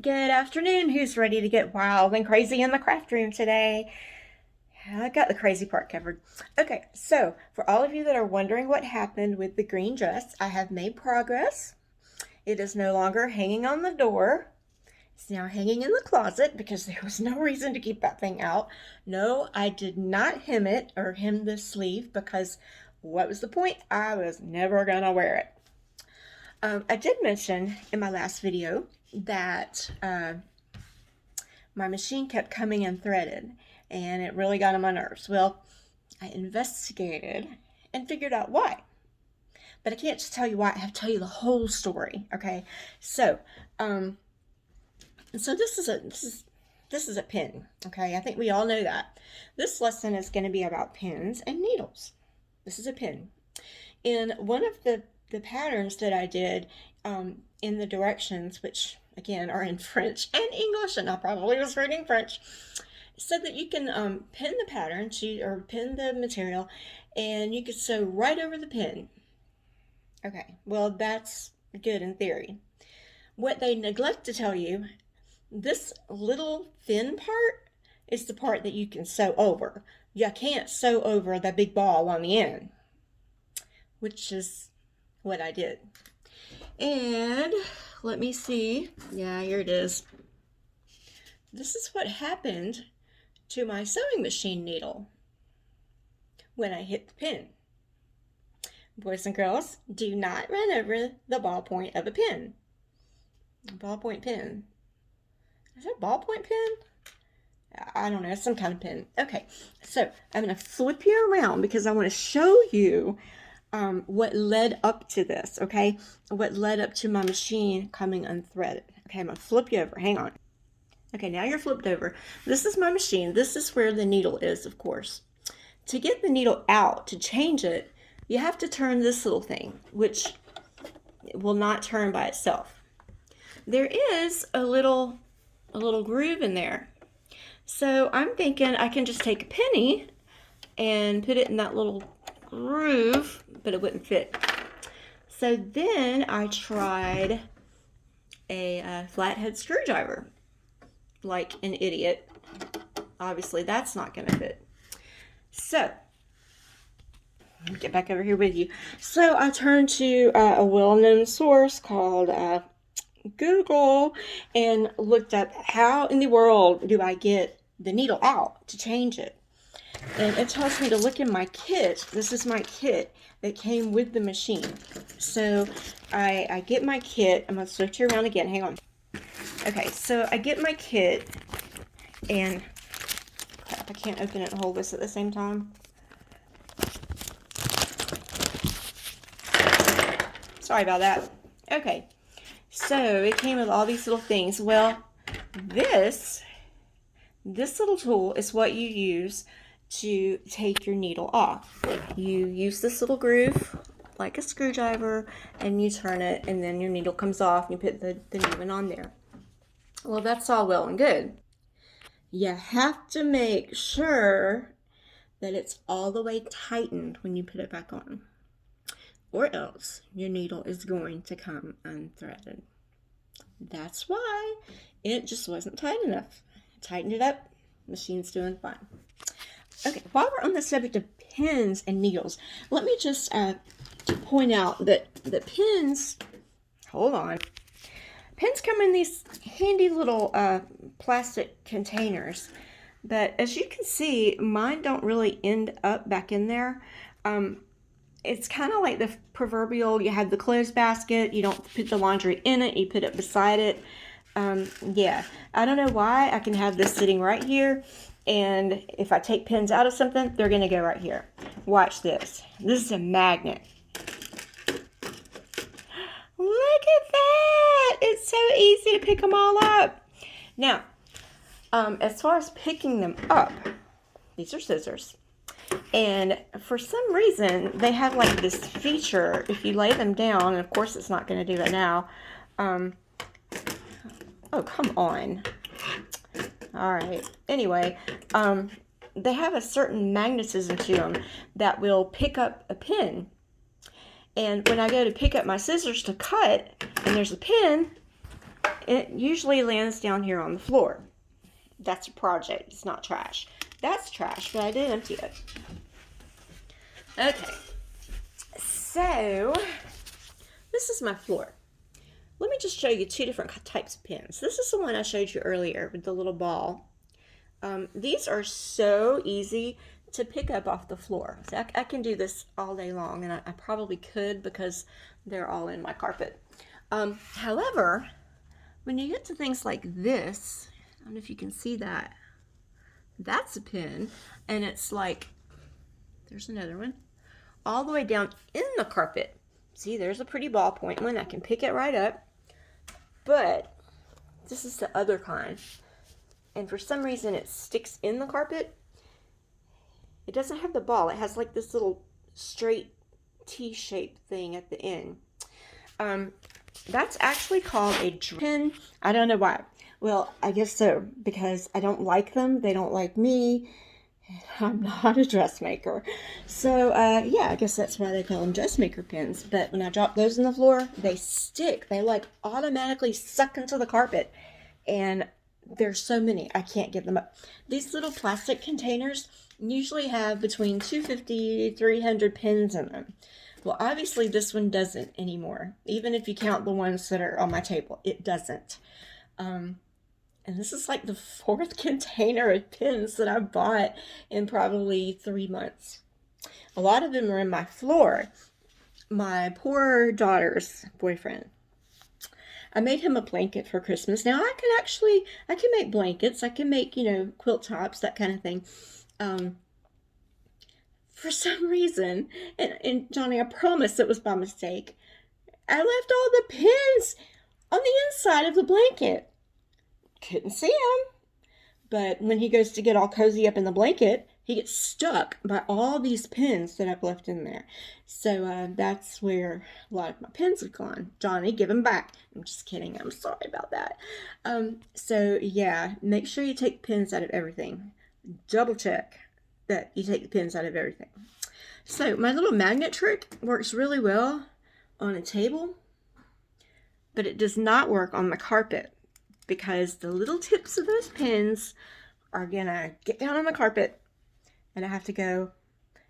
Good afternoon. Who's ready to get wild and crazy in the craft room today? I got the crazy part covered. Okay, so for all of you that are wondering what happened with the green dress, I have made progress. It is no longer hanging on the door. It's now hanging in the closet because there was no reason to keep that thing out. No, I did not hem it or hem the sleeve because what was the point? I was never gonna wear it. I did mention in my last video that my machine kept coming unthreaded and it really got on my nerves. Well, I investigated and figured out why. But I can't just tell you why, I have to tell you the whole story, okay? So, um, so this is a pin, okay? I think we all know that. This lesson is going to be about pins and needles. This is a pin. In one of the patterns that I did in the directions, which again are in French and English, and I probably was reading French, said that you can pin the pattern or pin the material, and you could sew right over the pin. Okay, well, that's good in theory. What they neglect to tell you, this little thin part is the part that you can sew over. You can't sew over the big ball on the end, which is what I did. And let me see. Yeah, here it is. This is what happened to my sewing machine needle when I hit the pin. Boys and girls, do not run over the ballpoint of a pin. Ballpoint pin. Is that a ballpoint pin? I don't know, some kind of pin. Okay, so I'm going to flip you around because I want to show you what led up to this, okay? What led up to my machine coming unthreaded. Okay, I'm going to flip you over. Hang on. Okay, now you're flipped over. This is my machine. This is where the needle is, of course. To get the needle out, to change it, you have to turn this little thing, which will not turn by itself. There is a little groove in there. So I'm thinking I can just take a penny and put it in that little groove, but it wouldn't fit. So then I tried a flathead screwdriver, like an idiot. Obviously that's not going to fit. So let me get back over here with you. So I turned to a well-known source called Google and looked up how in the world do I get the needle out to change it. And it tells me to look in my kit. This is my kit that came with the machine. So I get my kit. I'm going to switch you around again. Hang on. Okay, so I get my kit, and crap, I can't open it and hold this at the same time. Sorry about that. Okay, so it came with all these little things. Well, this little tool is what you use to take your needle off. You use this little groove like a screwdriver and you turn it, and then your needle comes off and you put the new one on there. Well, that's all well and good. You have to make sure that it's all the way tightened when you put it back on, or else your needle is going to come unthreaded. That's why it just wasn't tight enough. Tightened it up, machine's doing fine. Okay, while we're on the subject of pins and needles, let me just point out that the pins, hold on, pins come in these handy little plastic containers, but as you can see, mine don't really end up back in there. It's kind of like the proverbial, you have the clothes basket, you don't put the laundry in it, you put it beside it. Yeah, I don't know why I can have this sitting right here, and if I take pins out of something, they're going to go right here. Watch this. This is a magnet. Look at that! It's so easy to pick them all up. Now, as far as picking them up, these are scissors. And for some reason, they have like this feature, if you lay them down, and of course it's not going to do it now. Oh, come on. All right. Anyway, they have a certain magnetism to them that will pick up a pin. And when I go to pick up my scissors to cut, and there's a pin, it usually lands down here on the floor. That's a project. It's not trash. That's trash, but I did empty it. Okay. So, this is my floor. Let me just show you two different types of pins. This is the one I showed you earlier with the little ball. These are so easy to pick up off the floor. So I can do this all day long, and I probably could because they're all in my carpet. However, when you get to things like this, I don't know if you can see that. That's a pin, and it's like, there's another one, all the way down in the carpet. See, there's a pretty ballpoint one. I can pick it right up. But this is the other kind. And for some reason it sticks in the carpet. It doesn't have the ball. It has like this little straight T-shaped thing at the end. That's actually called a pin. I don't know why. Well, I guess so, because I don't like them. They don't like me. I'm not a dressmaker. So, yeah, I guess that's why they call them dressmaker pins. But when I drop those on the floor, they stick. They, like, automatically suck into the carpet. And there's so many, I can't get them up. These little plastic containers usually have between 250, 300 pins in them. Well, obviously this one doesn't anymore. Even if you count the ones that are on my table, it doesn't. And this is like the fourth container of pins that I bought in probably 3 months. A lot of them are in my floor. My poor daughter's boyfriend, I made him a blanket for Christmas. Now I can make blankets. I can make, quilt tops, that kind of thing. For some reason, and Johnny, I promise it was by mistake, I left all the pins on the inside of the blanket. Couldn't see him. But when he goes to get all cozy up in the blanket, he gets stuck by all these pins that I've left in there. So that's where a lot of my pins have gone. Johnny, give them back. I'm just kidding. I'm sorry about that. So yeah, make sure you take pins out of everything. Double check that you take the pins out of everything. So my little magnet trick works really well on a table, but it does not work on the carpet, because the little tips of those pins are gonna get down on the carpet, and I have to go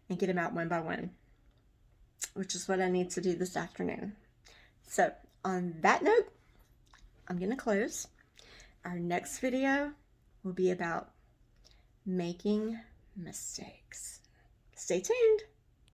and get them out one by one, which is what I need to do this afternoon. So on that note, I'm gonna close. Our next video will be about making mistakes. Stay tuned.